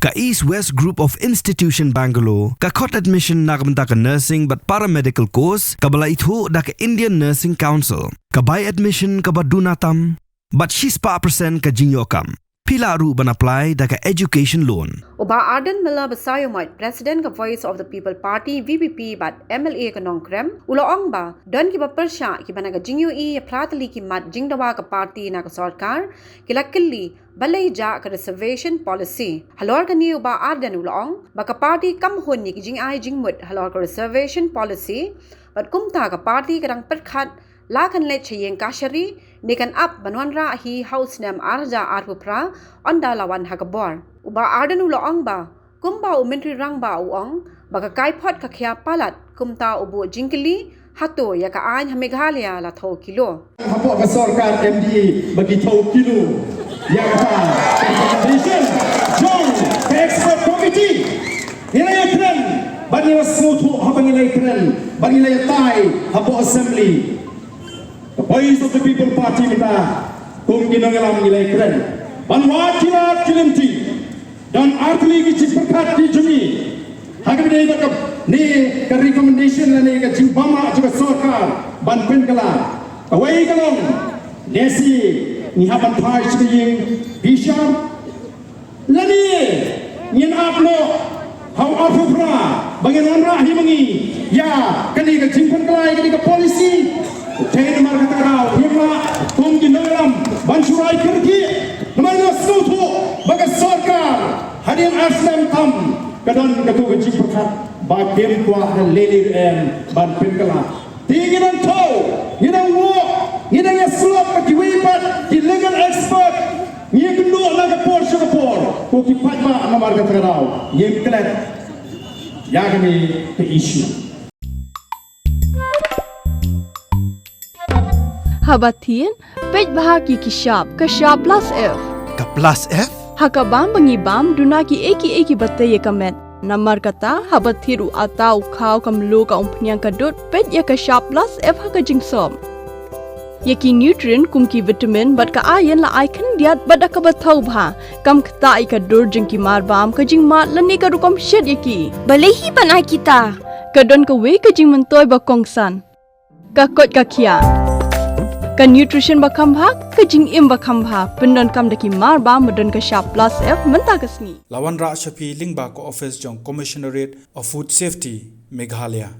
Ka East West Group of Institution Bangalore, ka khot admission nakamta ka nursing but paramedical course, ka bala itho da ka Indian Nursing Council, ka buy admission ka badunatam, but she's pa percent ka jingyokam. Pila ru ban apply da ka education loan. Uba Arden Miller Basayo Moit, President ka Voice of the People Party VPP but MLA ka nongkrem, uloong ba don ki ba persya ki ba naga jingyo i pratali ki mat jingdawa ka party na ka sarkar kilakili balay ja ka reservation policy. Halor ka ni uba Arden uloong ba ka party kamhon ni ki jing ay jingmut halor ka reservation policy but kumta ka party kadang perkhat lakan Leit Īing Kashari nikan up banwanra hi house nam arja arpupra onda lawan hakabor. Uba Arden uloong ba kumba umentri rang ba uong baka kai pot ka kya palat kumta ubu jingkili hato ya ka an Meghalaya la tho kilo. Hapo ka sarkar MD bagi tho kilo ya ka recommendation John expert committee nilai kren bagi wasmutu habang nilai kren bagi nilai tai hapo assembly. The Voice of the People Party kita kung ginangalam nilai keren. Banwa kilat kilimti dan artli gici perkat di jumi. Hagam ni bakap ni ke recommendation la ni ke jimbama juga sarkar ban penkala. Awai kalong nesi ni haban thai chiying bisham. Lani nyen aplo how afufra bagaimana rahi mangi ya kani ke jimpenkala kani ke polisi. Tayo naman katakaraw, hima, kung ginaram, bansuray kirki, naman nga snuto, baga sarkar, hadin aslam tam, kadon katugan jiperkat, bagim kwa na lelir ban pinkala. Tingin ang tau, hinang walk, hinang yaslop, kakiwipat, legal expert, ngayon kundo lang kapor siya kapor, kung kipatma naman katakaraw, ngayon kalat, yagami ka issue. Habatin, pej bahagi kishap, kashap plus F. Ka plus F? Hakabam bangibam duna ki eki batay kamet. Namar kata habatiru atau kau kamlu ka umpnyang kadut pej ya kashap plus F hakajing som. Yaki nutrient kum ki vitamin bat ka ayan la icon diat bat ka batau bha kam kata i ka dur jing ki marbam ka jing mat lani ka rukom shed yaki. Balehi panai kita. Kadon ka we ka jing mentoy ba kongsan. Ka kot ka kia. Ka nutrition bakam bha ka jing im bakam bha pendon kam daki mar ba modon ka sharp plus F menta kasni Lawan Ra Shapi Lingba ko office jong Commissionerate of Food Safety Meghalaya